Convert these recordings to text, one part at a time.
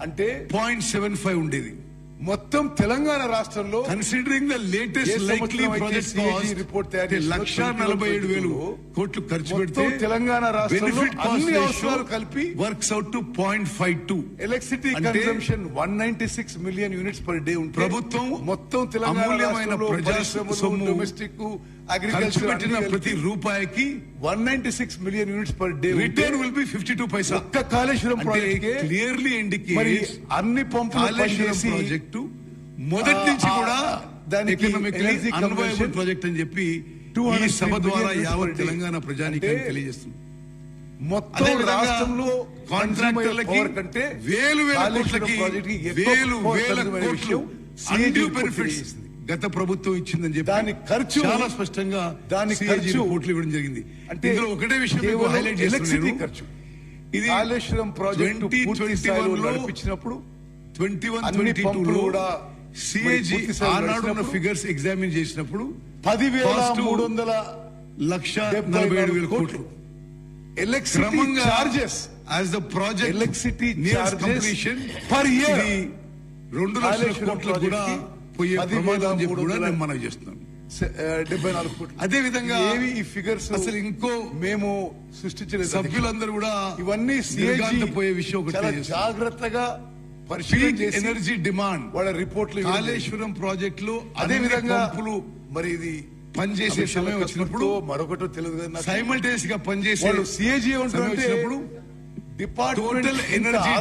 అంటే 0.75 ఉండేది. మొత్తం తెలంగాణ రాష్ట్రంలో considering the latest likely project report 1,47,000 కోట్లు ఖర్చు పెడితే తెలంగాణ రాష్ట్రంలో అన్ని అవసరాలు కలిపి works out to 0.52. Electricity consumption 196 million units per day ఉంటుంది. ప్రభుత్వం మొత్తం తెలంగాణ ప్రజా సొమ్ము డొమెస్టిక్ ఖర్చు పెట్టిన ప్రతి రూపాయికి 196 million units per day return will be 52 పైసా. ఒక్క కాళేశ్వరం ప్రాజెక్ట్ క్లియర్లీ ఇండికేట్స్ అన్ని పంపులు ప్రాజెక్టు మొదటి నుంచి కూడా దానికి అన్వయబుల్ ప్రాజెక్ట్ అని చెప్పి ఈ సభ ద్వారా యావత్ తెలంగాణ ప్రజానికి తెలియజేస్తుంది. మొత్తం రాష్ట్రంలో కాంట్రాక్టర్లకి వేల కోట్లకి వేల కోట్లు అన్డ్యూ బెనిఫిట్స్ గత ప్రభుత్వం ఇచ్చిందని చెప్పి దాని ఖర్చు చాలా స్పష్టంగా కోట్లు ఇవ్వడం జరిగింది. అంటే ఇందులో ఒకటే విషయం హైలైట్ ఎలక్ట్రిసిటీ ఖర్చు ఇది కాళేశ్వరం ప్రాజెక్ట్ 2021 నడిపించినప్పుడు 21-22 కూడా సిఏజీ ఆనాడు ఫిగర్స్ ఎగ్జామిన్ చేసినప్పుడు 10,347,000 కోట్లు electricity charges as the project electricity completion per year 2 లక్షల కోట్లు కూడా పోయే ప్రమాదం అని చెప్పి కూడా నేను మనవి చేస్తున్నాను. 74 కోట్లు. అదే విధంగా ఏవి ఈ ఫిగర్స్ అసలు ఇంకో మేము సృష్టించిన సభ్యులందరూ కూడా ఇవన్నీ సిఏజీ పోయే విషయం చాలా జాగ్రత్తగా పరిశీలన చేసి ఎనర్జీ డిమాండ్ వాళ్ళ రిపోర్ట్లు కాళేశ్వరం ప్రాజెక్ట్ లో అదే విధంగా మరి ఇది పనిచేసే సమయం వచ్చినప్పుడు మరొకటో తెలియదు కదా సైమల్టేనియస్ గా పనిచేసే సిఏజీ వచ్చినప్పుడు డిపార్ట్మెంట్ టోటల్ ఎనర్జీ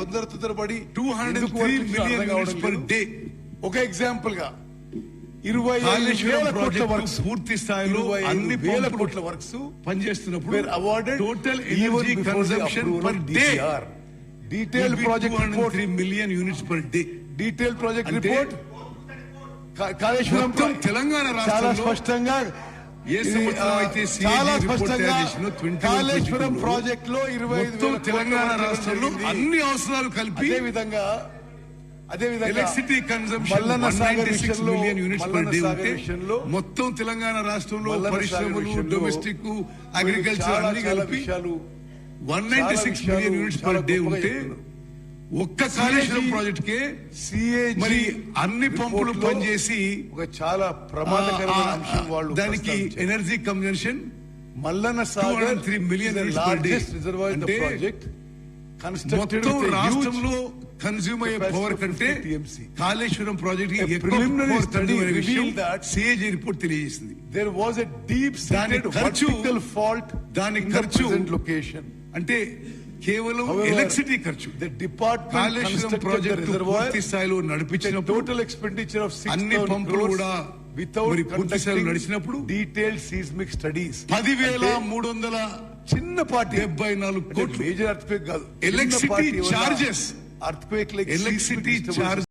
తొందరపడి 203 మిలియన్ యూనిట్స్ పర్ డే. ఒక ఎగ్జాంపుల్ గా 20,000 కోట్ల వర్క్స్ పూర్తి స్థాయిలో అన్ని వేల కోట్ల వర్క్స్ పనిచేస్తున్నప్పుడు awarded total energy consumption per day detail project 203 million units per day. Detail project report Kaleshwaram Telangana చాలా రాష్ట్రంలో స్పష్టంగా ఏ సంవత్సరం అయితే చాలా స్పష్టంగా కాళేశ్వరం ప్రాజెక్ట్ లో 25,000 తెలంగాణ రాష్ట్రంలో అన్ని అవసరాలు కలిపి అదే విధంగా electricity consumption 196 million units per day ఉంటే మొత్తం తెలంగాణ రాష్ట్రంలో పరిశ్రమలు డొమెస్టిక్ అగ్రికల్చర్ అన్ని కలిపి 196 మిలియన్ యూనిట్స్ పర్ డే ఉంటే ఒక్క కాళేశ్వరం ప్రాజెక్ట్ కే సిఏజీ మరి అన్ని పంపులు పనిచేసి ఒక చాలా ప్రమాదకరమైన అంశం వాళ్ళు దానికి energy consumption Mallanna Sagar 3 million reservoir project మొత్తం రాష్ట్రంలో కన్స్యూమ్ అయ్యే పవర్ కంటే కాళేశ్వరం ప్రాజెక్ట్ సిఏజీ రిపోర్ట్ తెలియజేసింది. There was a deep vertical fault దాని ఖర్చు లొకేషన్ అంటే కేవలం ఎలక్ట్రిసిటీ ఖర్చు. కాళేశ్వరం ప్రాజెక్టు పూర్తి స్థాయిలో నడిపించిన టోటల్ ఎక్స్పెండిచర్ ఆఫ్ అన్ని పంపులు కూడా వితౌట్ పూర్తి స్థాయిలో నడిచినప్పుడు డీటెయిల్డ్ సీస్మిక్ స్టడీస్ 10,300 చిన్నపాటి 74 కోట్లు మేజర్ అర్త్ క్వేక్ కాదు electricity charges earth quake electricity charge